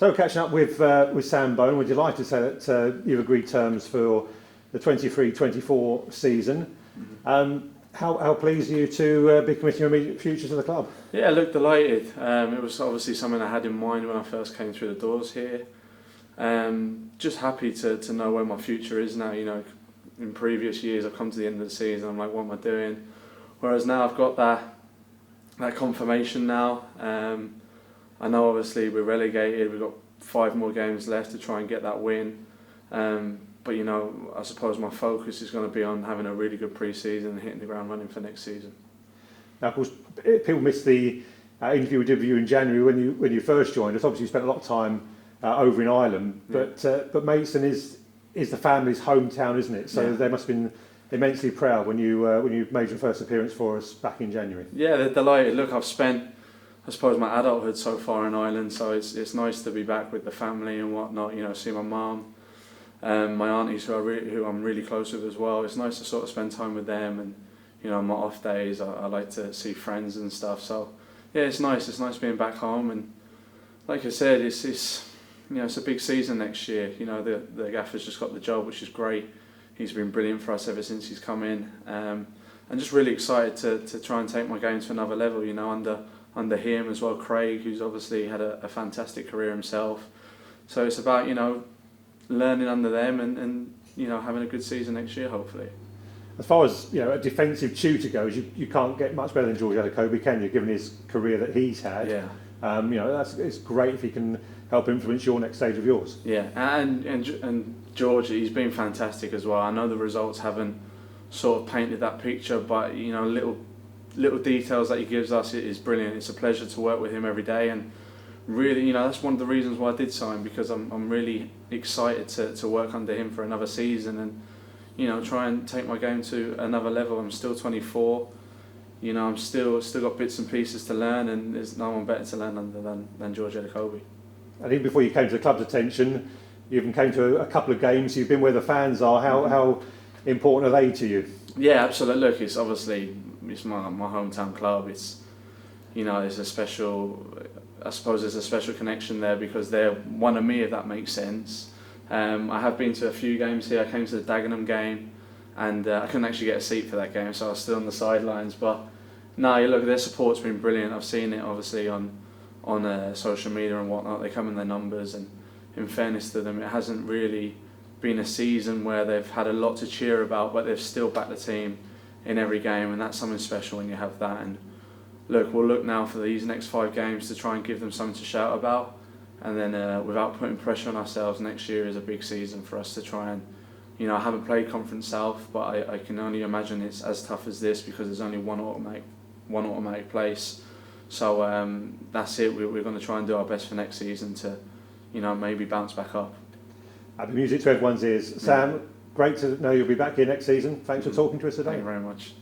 So catching up with Sam Bone, we're delighted to say that you've agreed terms for the 23-24 season. How pleased are you to be committing your immediate future to the club? Yeah, look, delighted. It was obviously something I had in mind when I first came through the doors here. Just happy to know where my future is now. You know, in previous years I've come to the end of the season, I'm like, what am I doing? Whereas now I've got that confirmation now. I know obviously we're relegated, we've got 5 more games left to try and get that win. But you know, I suppose my focus is going to be on having a really good pre-season and hitting the ground running for next season. Now, of course, people missed the interview we did with you in January when you first joined us. Obviously, you spent a lot of time over in Ireland, but Maidstone is the family's hometown, isn't it? So they must have been immensely proud when you made your first appearance for us back in January. Yeah, they're delighted. Look, I've spent, I suppose, my adulthood so far in Ireland, so it's nice to be back with the family and whatnot. You know, see my mum, my aunties who I'm really close with as well. It's nice to sort of spend time with them, and you know, on my off days I like to see friends and stuff. So yeah, it's nice. It's nice being back home, and like I said, it's you know, it's a big season next year. You know, the gaffer's just got the job, which is great. He's been brilliant for us ever since he's come in, and just really excited to try and take my game to another level. You know, under him as well, Craig, who's obviously had a fantastic career himself. So it's about, you know, learning under them and you know, having a good season next year, hopefully. As far as, you know, a defensive tutor goes, you can't get much better than George Elokobi, can you? Given his career that he's had, Yeah. You know, it's great if he can help influence your next stage of yours. Yeah, and George, he's been fantastic as well. I know the results haven't sort of painted that picture, but you know, little details that he gives us is brilliant. It's a pleasure to work with him every day, and really, you know, that's one of the reasons why I did sign, because I'm really excited to work under him for another season and, you know, try and take my game to another level. I'm still 24, you know, I'm still got bits and pieces to learn, and there's no one better to learn under than George Elokobi. I think before you came to the club's attention, you even came to a couple of games. You've been where the fans are. How important are they to you? Yeah, absolutely. Look, it's obviously it's my hometown club. It's, you know, there's a special, I suppose there's a special connection there because they're one of me, if that makes sense. I have been to a few games here. I came to the Dagenham game, and I couldn't actually get a seat for that game, so I was still on the sidelines. But no, look, their support's been brilliant. I've seen it obviously on social media and whatnot. They come in their numbers, and in fairness to them, it hasn't really been a season where they've had a lot to cheer about, but they've still backed the team in every game, and that's something special when you have that. And look, we'll look now for these next 5 games to try and give them something to shout about, and then without putting pressure on ourselves, next year is a big season for us to try and, you know, I haven't played Conference South, but I can only imagine it's as tough as this because there's only one automatic place. So that's it. We're going to try and do our best for next season to, you know, maybe bounce back up. The music to everyone's ears. Sam, great to know you'll be back here next season. Thanks for talking to us today. Thank you very much.